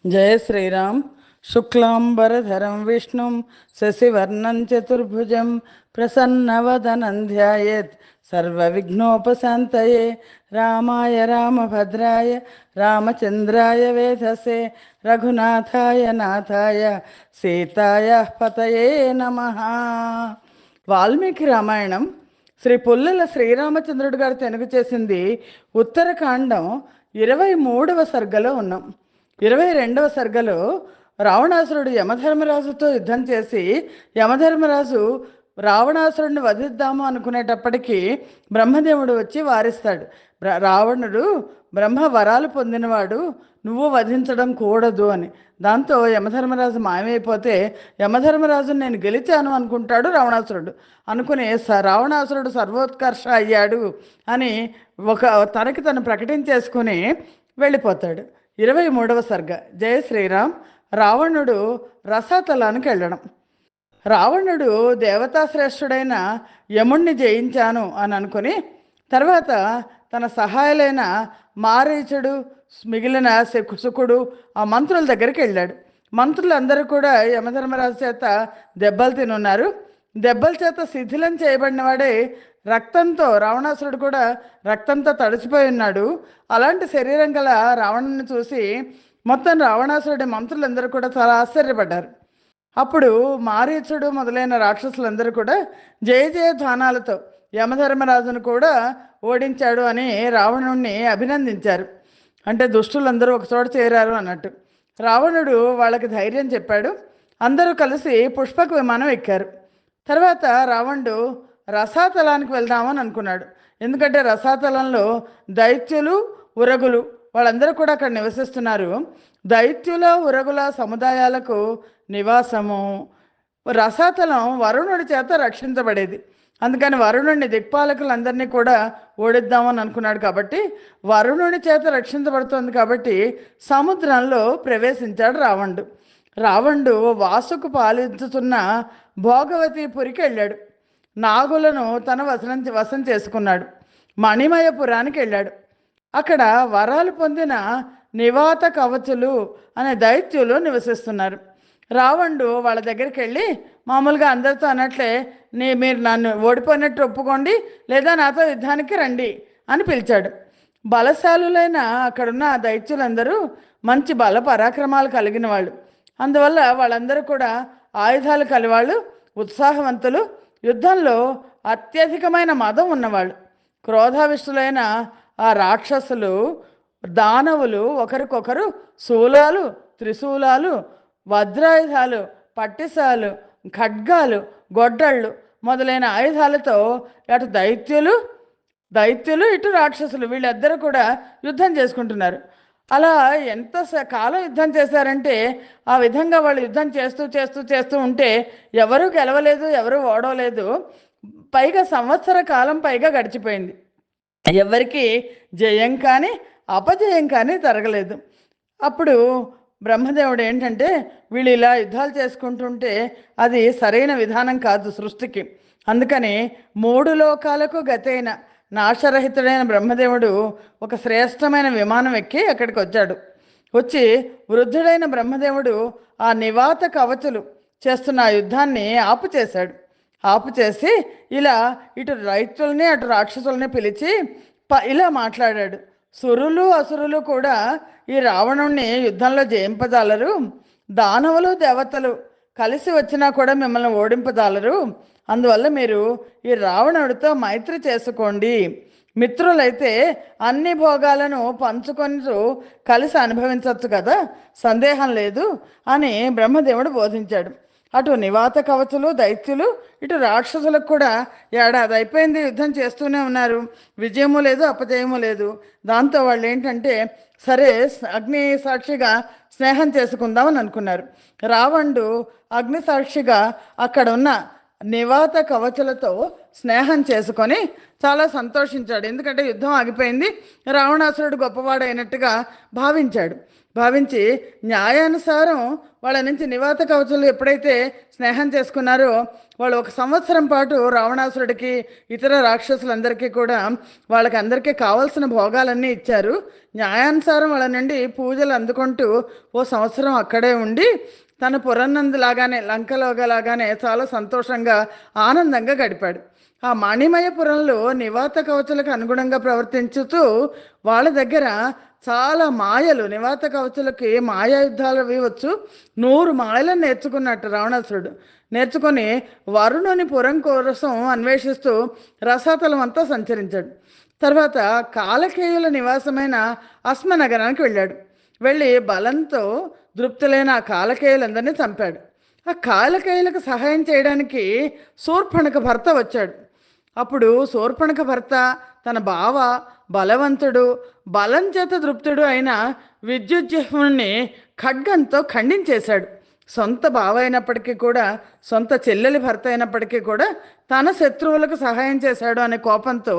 जय श्रीराम। शुक्लांबरधरं विष्णुं शशिवर्णं चतुर्भुजं प्रसन्नवदनं ध्यायेत् सर्वविघ्नोपशान्तये। रामाय रामभद्राय रामचन्द्राय वेधसे रघुनाथाय नाथाय सीताय पतये नमः। వాల్మీకి రామాయణం శ్రీ పుల్లల శ్రీరామచంద్రుడు గారు తెనుగు చేసింది ఉత్తరకాండం 23వ సర్గలో ఉన్నాం. 22వ సర్గలో రావణాసురుడు యమధర్మరాజుతో యుద్ధం చేసి యమధర్మరాజు రావణాసురుడిని వధిద్దాము అనుకునేటప్పటికీ బ్రహ్మదేవుడు వచ్చి వారిస్తాడు. రావణుడు బ్రహ్మ వరాలు పొందినవాడు, నువ్వు వధించడం కూడదు అని. దాంతో యమధర్మరాజు మాయమైపోతే యమధర్మరాజుని నేను గెలిచాను అనుకుంటాడు రావణాసురుడు. అనుకుని రావణాసురుడు సర్వోత్కర్ష అయ్యాడు అని తనకి తను ప్రకటించేసుకుని వెళ్ళిపోతాడు. 23వ సర్గ. జయ శ్రీరామ్. రావణుడు రసాతలానికి వెళ్ళడం. రావణుడు దేవతాశ్రేష్ఠుడైన యముణ్ణి జయించాను అని అనుకుని తర్వాత తన సహాయులైన మారీచుడు, మిగిలిన శకుడు, ఆ మంత్రుల దగ్గరికి వెళ్ళాడు. మంత్రులందరూ కూడా యమధర్మరాజు చేత దెబ్బలు తినున్నారు. దెబ్బల చేత శిథిలం చేయబడిన వాడే రక్తంతో, రావణాసురుడు కూడా రక్తంతో తడిసిపోయి ఉన్నాడు. అలాంటి శరీరం గల రావణుని చూసి మొత్తం రావణాసురుడి మంత్రులందరూ కూడా చాలా ఆశ్చర్యపడ్డారు. అప్పుడు మారీచుడు మొదలైన రాక్షసులందరూ కూడా జయ జయధ్వానాలతో యమధర్మరాజును కూడా ఓడించాడు అని రావణుణ్ణి అభినందించారు. అంటే దుష్టులందరూ ఒకచోట చేరారు అన్నట్టు. రావణుడు వాళ్ళకి ధైర్యం చెప్పాడు. అందరూ కలిసి పుష్పక విమానం ఎక్కారు. తర్వాత రావణుడు రసాతలానికి వెళ్దామని అనుకున్నాడు. ఎందుకంటే రసాతలంలో దైత్యులు, ఉరగులు వాళ్ళందరూ కూడా అక్కడ నివసిస్తున్నారు. దైత్యుల, ఉరగుల సముదాయాలకు నివాసము. రసాతలం వరుణుడి చేత రక్షించబడేది. అందుకని వరుణుడిని, దిక్పాలకులందరినీ కూడా ఓడిద్దామని అనుకున్నాడు. కాబట్టి వరుణుడి చేత రక్షించబడుతుంది కాబట్టి సముద్రంలో ప్రవేశించాడు రావణుడు. రావణుడు వాసుకు పాలించుతున్న భోగవతిపురికి వెళ్ళాడు. నాగులను తన వశం చేసుకున్నాడు. మణిమయపురానికి వెళ్ళాడు. అక్కడ వరాలు పొందిన నివాత కవచులు అనే దైత్యులు నివసిస్తున్నారు. రావణుడు వాళ్ళ దగ్గరికి వెళ్ళి మామూలుగా అందరితో అన్నట్లే, మీరు నన్ను ఓడిపోయినట్టు ఒప్పుకోండి, లేదా నాతో యుద్ధానికి రండి అని పిలిచాడు. బలశాలులైన అక్కడున్న ఆ దైత్యులందరూ మంచి బల పరాక్రమాలు కలిగిన వాళ్ళు. అందువల్ల వాళ్ళందరూ కూడా ఆయుధాలు కలివాళ్ళు, ఉత్సాహవంతులు, యుద్ధంలో అత్యధికమైన మదం ఉన్నవాళ్ళు. క్రోధావిష్టులైన ఆ రాక్షసులు, దానవులు ఒకరికొకరు శూలాలు, త్రిశూలాలు, వజ్రాయుధాలు, పట్టిసాలు, ఖడ్గాలు, గొడ్డళ్ళు మొదలైన ఆయుధాలతో అటు దైత్యులు ఇటు రాక్షసులు వీళ్ళిద్దరూ కూడా యుద్ధం చేసుకుంటున్నారు. అలా ఎంత కాలం యుద్ధం చేశారంటే ఆ విధంగా వాళ్ళు యుద్ధం చేస్తూ చేస్తూ చేస్తూ ఉంటే ఎవరూ గెలవలేదు, ఎవరూ ఓడవలేదు. పైగా సంవత్సర కాలం పైగా గడిచిపోయింది. ఎవరికి జయం కానీ అపజయం కానీ జరగలేదు. అప్పుడు బ్రహ్మదేవుడు ఏంటంటే, వీళ్ళు ఇలా యుద్ధాలు చేసుకుంటుంటే అది సరైన విధానం కాదు సృష్టికి. అందుకని 3 లోకాలకు గతైన నాశరహితుడైన బ్రహ్మదేవుడు ఒక శ్రేష్టమైన విమానం ఎక్కి అక్కడికి వచ్చాడు. వచ్చి వృద్ధుడైన బ్రహ్మదేవుడు ఆ నివాత కవచులు చేస్తున్న ఆ యుద్ధాన్ని ఆపు చేశాడు. ఆపు చేసి ఇలా ఇటు రైతుల్ని అటు రాక్షసుల్ని పిలిచి ఇలా మాట్లాడాడు. సురులు అసురులు కూడా ఈ రావణుణ్ణి యుద్ధంలో జయింపజాలరు. దానవులు దేవతలు కలిసి వచ్చినా కూడా మిమ్మల్ని ఓడింపజాలరు. అందువల్ల మీరు ఈ రావణుడితో మైత్రి చేసుకోండి. మిత్రులైతే అన్ని భోగాలను పంచుకొని కలిసి అనుభవించవచ్చు కదా, సందేహం లేదు అని బ్రహ్మదేవుడు బోధించాడు. అటు నివాత కవచులు, దైత్యులు, ఇటు రాక్షసులకు కూడా ఏడాది అయిపోయింది, యుద్ధం చేస్తూనే ఉన్నారు. విజయము లేదు, అపజయము లేదు. దాంతో వాళ్ళు ఏంటంటే, సరే అగ్ని సాక్షిగా స్నేహం చేసుకుందామని అనుకున్నారు. రావణుడు అగ్ని సాక్షిగా అక్కడ ఉన్న నివాత కవచులతో స్నేహం చేసుకొని చాలా సంతోషించాడు. ఎందుకంటే యుద్ధం ఆగిపోయింది, రావణాసురుడు గొప్పవాడైనట్టుగా భావించాడు. భావించి న్యాయానుసారం వాళ్ళ నుంచి నివాత కవచులు ఎప్పుడైతే స్నేహం చేసుకున్నారో వాళ్ళు 1 సంవత్సరం పాటు రావణాసురుడికి ఇతర రాక్షసులందరికీ కూడా వాళ్ళకి అందరికీ కావాల్సిన భోగాలన్నీ ఇచ్చారు. న్యాయానుసారం వాళ్ళ నుండి పూజలు అందుకుంటూ 1 సంవత్సరం అక్కడే ఉండి తన పురన్నందులాగానే లంకలోగలాగానే చాలా సంతోషంగా ఆనందంగా గడిపాడు. ఆ మణిమయపురంలో నివాత కవచులకు అనుగుణంగా ప్రవర్తించుతూ వాళ్ళ దగ్గర చాలా మాయలు, నివాత కవచులకి మాయా యుద్ధాలు అవి వచ్చు. 100 మాయలను నేర్చుకున్నట్టు రావణాసురుడు. నేర్చుకొని వరుణుని పురం కోసం అన్వేషిస్తూ రసాతలం అంతా సంచరించాడు. తర్వాత కాలకేయుల నివాసమైన అశ్మనగరానికి వెళ్ళాడు. వెళ్ళి బలంతో దృప్తులైన ఆ కాలకేయులందరినీ చంపాడు. ఆ కాలకేయులకు సహాయం చేయడానికి శూర్పణఖ భర్త వచ్చాడు. అప్పుడు శూర్పణఖ భర్త తన బావ బలవంతుడు, బలం చేత తృప్తుడు అయిన విద్యుజ్జిహ్వుణ్ణి ఖడ్గంతో ఖండించేశాడు. సొంత బావ అయినప్పటికీ కూడా, సొంత చెల్లెలి భర్త అయినప్పటికీ కూడా తన శత్రువులకు సహాయం చేశాడు అనే కోపంతో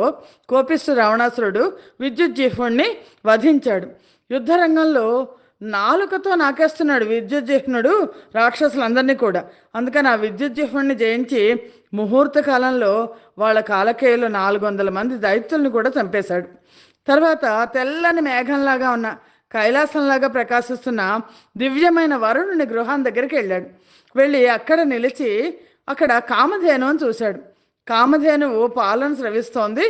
కోపిస్తూ రావణాసురుడు విద్యుజ్జిహ్వుణ్ణి వధించాడు. యుద్ధరంగంలో నాలుకతో నాకేస్తున్నాడు విద్యుజ్జిహ్నుడు రాక్షసులందరినీ కూడా. అందుకని ఆ విద్యుజ్జిహ్నుడిని జయించి ముహూర్త కాలంలో వాళ్ళ కాలకేయులు 400 మంది దైత్యుల్ని కూడా చంపేశాడు. తర్వాత తెల్లని మేఘంలాగా ఉన్న కైలాసంలాగా ప్రకాశిస్తున్న దివ్యమైన వరుణుని గృహం దగ్గరికి వెళ్ళాడు. వెళ్ళి అక్కడ నిలిచి అక్కడ కామధేనువుని చూశాడు. కామధేనువు పాలను స్రవిస్తోంది.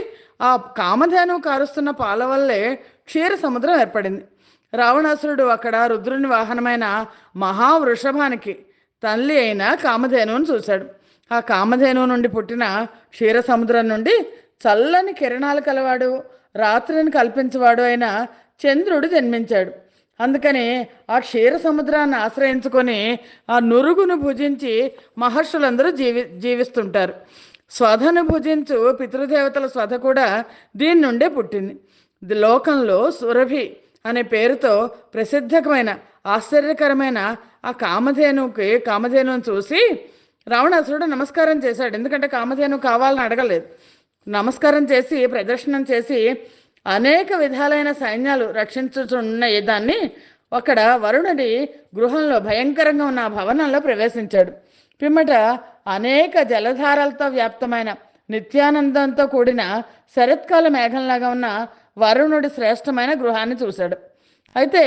ఆ కామధేనువు కారుస్తున్న పాల వల్లే క్షీర సముద్రం ఏర్పడింది. రావణాసురుడు అక్కడ రుద్రుని వాహనమైన మహావృషభానికి తల్లి అయిన కామధేనువును చూశాడు. ఆ కామధేనువు నుండి పుట్టిన క్షీర సముద్రం నుండి చల్లని కిరణాలు కలవాడు, రాత్రిని కల్పించేవాడు అయిన చంద్రుడు జన్మించాడు. అందుకని ఆ క్షీర సముద్రాన్ని ఆశ్రయించుకొని ఆ నురుగును భుజించి మహర్షులందరూ జీవిస్తుంటారు. స్వధను భుజించు పితృదేవతల స్వధ కూడా దీని నుండే పుట్టింది. లోకంలో సురభి అనే పేరుతో ప్రసిద్ధమైన ఆశ్చర్యకరమైన ఆ కామధేనువుని చూసి రావణాసురుడు నమస్కారం చేశాడు. ఎందుకంటే కామధేనువు కావాలని అడగలేదు. నమస్కారం చేసి ప్రదర్శనం చేసి అనేక విధాలైన సైన్యాలు రక్షించుతున్న దాన్ని అక్కడ వరుణుడి గృహంలో భయంకరంగా ఉన్న ఆ భవనంలో ప్రవేశించాడు. పిమ్మట అనేక జలధారలతో వ్యాప్తమైన నిత్యానందంతో కూడిన శరత్కాల మేఘంలాగా ఉన్న వరుణుడి శ్రేష్టమైన గృహాన్ని చూశాడు. అయితే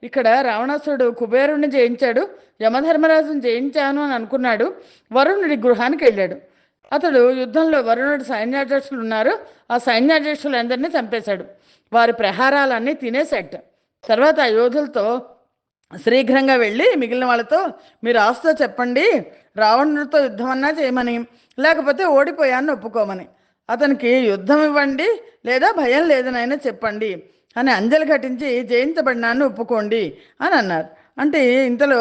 ఇక్కడ రావణాసురుడు కుబేరుణ్ణి జయించాడు, యమధర్మరాజుని జయించాను అని అనుకున్నాడు. వరుణుడి గృహానికి వెళ్ళాడు. అతడు యుద్ధంలో వరుణుడి సైన్యాధ్యక్షులు ఉన్నారు, ఆ సైన్యాధ్యక్షులందరినీ చంపేశాడు. వారి ప్రహారాలన్నీ తినేసేట. తర్వాత ఆ యోధులతో శీఘ్రంగా వెళ్ళి మిగిలిన వాళ్ళతో మీరు ఆస్తో చెప్పండి, రావణుడితో యుద్ధం అన్నా చేయమని, లేకపోతే ఓడిపోయాన్ని ఒప్పుకోమని. అతనికి యుద్ధం ఇవ్వండి లేదా భయం లేదనైనా చెప్పండి అని అంజలి ఘటించి జయించబడినాన్ని ఒప్పుకోండి అని అన్నారు. అంటే ఇంతలో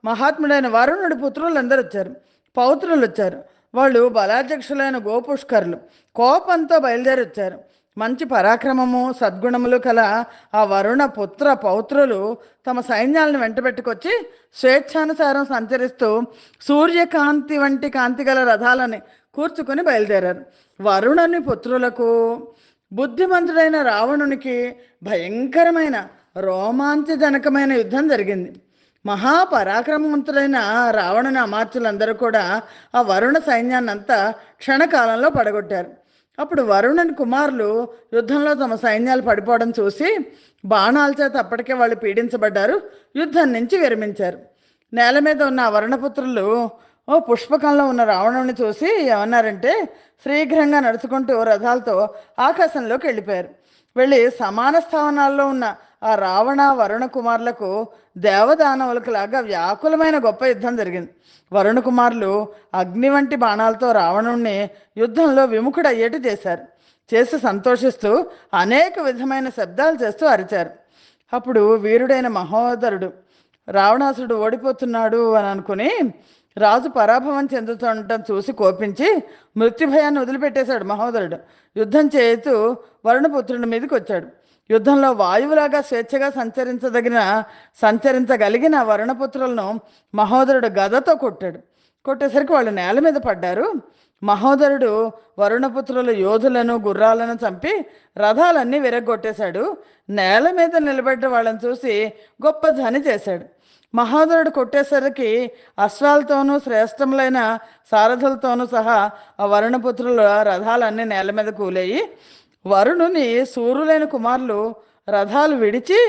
మహాత్ముడైన వరుణుడి పుత్రులందరూ వచ్చారు, పౌత్రులు వచ్చారు. వాళ్ళు బలాధ్యక్షులైన గోపుష్కరులు కోపంతో బయలుదేరి వచ్చారు. మంచి పరాక్రమము సద్గుణములు కల ఆ వరుణ పుత్ర పౌత్రులు తమ సైన్యాలను వెంటబెట్టుకొచ్చి స్వేచ్ఛానుసారం సంచరిస్తూ సూర్యకాంతి వంటి కాంతి గల రథాలని కూర్చుకొని బయలుదేరారు. వరుణుని పుత్రులకు బుద్ధిమంతుడైన రావణునికి భయంకరమైన రోమాంచజనకమైన యుద్ధం జరిగింది. మహాపరాక్రమవంతుడైన రావణుని అమాత్యులందరూ కూడా ఆ వరుణ సైన్యాన్ని అంతా క్షణకాలంలో పడగొట్టారు. అప్పుడు వరుణుని కుమారులు యుద్ధంలో తమ సైన్యాలు పడిపోవడం చూసి బాణాల చేత అప్పటికే వాళ్ళు పీడించబడ్డారు, యుద్ధం నుంచి విరమించారు. నేల మీద ఉన్న వరుణపుత్రులు పుష్పకంలో ఉన్న రావణుని చూసి ఏమన్నారంటే శీఘ్రంగా నడుచుకుంటూ రథాలతో ఆకాశంలోకి వెళ్ళిపోయారు. వెళ్ళి సమాన స్థావనాల్లో ఉన్న ఆ రావణ వరుణ కుమారులకు దేవదానవులకు లాగా వ్యాకులమైన గొప్ప యుద్ధం జరిగింది. వరుణ కుమారులు అగ్ని వంటి బాణాలతో రావణుణ్ణి యుద్ధంలో విముఖుడు అయ్యేట్టు చేసి సంతోషిస్తూ అనేక విధమైన శబ్దాలు చేస్తూ అరిచారు. అప్పుడు వీరుడైన మహోదరుడు రావణాసుడు ఓడిపోతున్నాడు అని అనుకుని రాజు పరాభవం చెందుతుండటం చూసి కోపించి మృత్యుభయాన్ని వదిలిపెట్టేశాడు. మహోదరుడు యుద్ధం చేస్తూ వరుణపుత్రుడి మీదకి వచ్చాడు. యుద్ధంలో వాయువులాగా స్వేచ్ఛగా సంచరించగలిగిన వరుణపుత్రులను మహోదరుడు గదతో కొట్టాడు. కొట్టేసరికి వాళ్ళు నేల మీద పడ్డారు. మహోదరుడు వరుణపుత్రుల యోధులను గుర్రాలను చంపి రథాలన్నీ విరగ్గొట్టేశాడు. నేల మీద నిలబడ్డ వాళ్ళని చూసి గొప్ప ధ్వని చేశాడు. మహోదరుడు కొట్టేసరికి అశ్వాలతోనూ శ్రేష్టములైన సారథులతోనూ సహా ఆ వరుణపుత్రుల రథాలన్నీ నేల మీద కూలేయి వరుణుని సూర్యులైన కుమారులు రథాలు విడిచి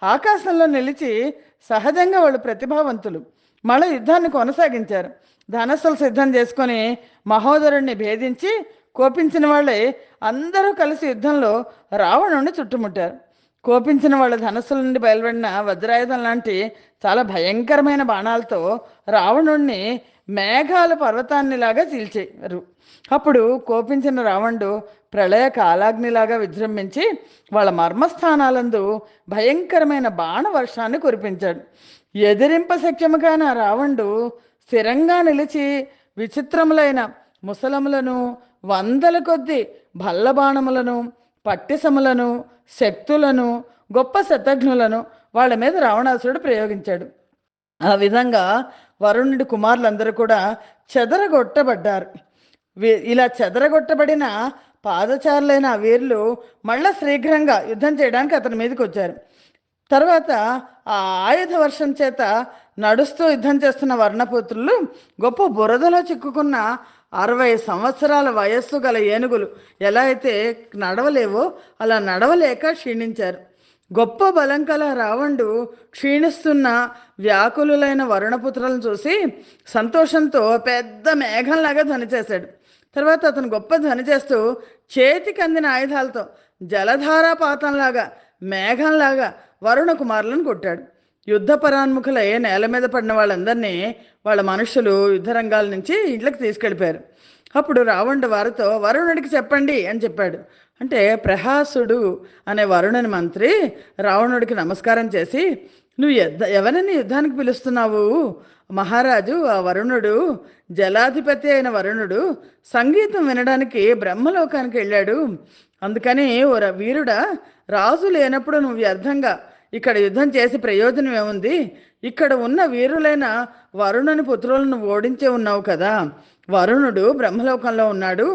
ఆకాశంలో నిలిచి సహజంగా వాళ్ళు ప్రతిభావంతులు మళ్ళీ యుద్ధాన్ని కొనసాగించారు. ధనస్సులు సిద్ధం చేసుకొని మహోదరుణ్ణి భేదించి కోపించిన వాళ్ళే అందరూ కలిసి యుద్ధంలో రావణుణ్ణి చుట్టుముట్టారు. కోపించిన వాళ్ళ ధనస్సుల నుండి బయలుపడిన వజ్రాయుధం లాంటి చాలా భయంకరమైన బాణాలతో రావణుణ్ణి మేఘాల పర్వతాన్నిలాగా చీల్చారు. అప్పుడు కోపించిన రావణుడు ప్రళయ కాలాగ్నిలాగా విజృంభించి వాళ్ళ మర్మస్థానాలందు భయంకరమైన బాణ వర్షాన్ని కురిపించాడు. ఎదిరింప శక్యము కాని ఆ రావణుడు స్థిరంగా నిలిచి విచిత్రములైన ముసలములను వందల కొద్ది భల్లబాణములను పట్టిసములను శక్తులను గొప్ప శతఘ్నులను వాళ్ళ మీద రావణాసురుడు ప్రయోగించాడు. ఆ విధంగా వరుణుడి కుమారులందరూ కూడా చెదరగొట్టబడ్డారు. ఇలా చెదరగొట్టబడిన పాదచారులైన ఆ వీరులు మళ్ళా శీఘ్రంగా యుద్ధం చేయడానికి అతని మీదకి వచ్చారు. తర్వాత ఆ ఆయుధ వర్షం చేత నడుస్తూ యుద్ధం చేస్తున్న వర్ణపుత్రులు గొప్ప బురదలో చిక్కుకున్న 60 సంవత్సరాల వయస్సు గల ఏనుగులు ఎలా అయితే నడవలేవో అలా నడవలేక క్షీణించారు. గొప్ప బలం కల రావణుడు క్షీణిస్తున్న వ్యాకులులైన వరుణపుత్రులను చూసి సంతోషంతో పెద్ద మేఘంలాగా ధ్వని చేశాడు. తర్వాత అతను గొప్ప ధ్వని చేస్తూ చేతికి అందిన ఆయుధాలతో జలధారాపాతంలాగా మేఘంలాగా వరుణ కుమారులను కొట్టాడు. యుద్ధ పరాన్ముఖులై నేల మీద పడిన వాళ్ళందరినీ వాళ్ళ మనుషులు యుద్ధ రంగాల నుంచి ఇంట్లోకి తీసుకెళ్ళిపోయారు. అప్పుడు రావణుడు వారితో వరుణుడికి చెప్పండి అని చెప్పాడు. అంటే ప్రహాసుడు అనే వరుణుని మంత్రి రావణుడికి నమస్కారం చేసి, నువ్వు ఎవరిని యుద్ధానికి పిలుస్తున్నావు మహారాజు? ఆ వరుణుడు జలాధిపతి అయిన వరుణుడు సంగీతం వినడానికి బ్రహ్మలోకానికి వెళ్ళాడు. అందుకని ఓ వీరుడా, రాజు లేనప్పుడు నువ్వు వ్యర్థంగా ఇక్కడ యుద్ధం చేసి ప్రయోజనం ఏముంది? ఇక్కడ ఉన్న వీరులైన వరుణుని పుత్రులను ఓడించే ఉన్నావు కదా. వరుణుడు బ్రహ్మలోకంలో ఉన్నాడు,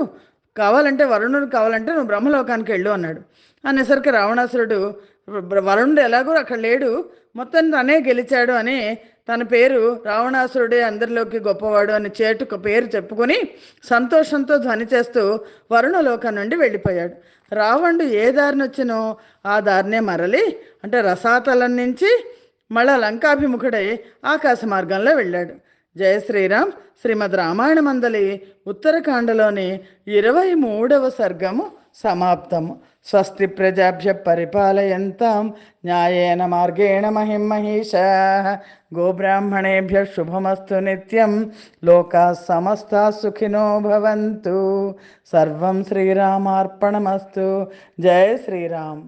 వరుణుడు కావాలంటే నువ్వు బ్రహ్మలోకానికి వెళ్ళు అన్నాడు. అనేసరికి రావణాసురుడు వరుణుడు ఎలాగో అక్కడ లేడు, మొత్తం తనే గెలిచాడు అని తన పేరు రావణాసురుడే అందరిలోకి గొప్పవాడు అని చేటుకు పేరు చెప్పుకొని సంతోషంతో ధ్వని చేస్తూ వరుణలోకం నుండి వెళ్ళిపోయాడు. రావణుడు ఏ దారిని వచ్చినో ఆ దారినే మరలి అంటే రసాతలం నుంచి మళ్ళా లంకాభిముఖుడై ఆకాశ మార్గంలో వెళ్ళాడు. జయ శ్రీరామ్. శ్రీమద్ రామాయణ మందలి ఉత్తరకాండలోని 23వ సర్గము సమాప్తము. స్వస్తి ప్రజాభ్య పరిపాలయంతాం న్యాయేన మార్గేణ మహిం మహిషాః. గోబ్రాహ్మణేభ్య శుభమస్తు నిత్యం. లోకాః సమస్తాః సుఖినో భవంతు. సర్వం శ్రీరామార్పణమస్తు. జయ శ్రీరామ్.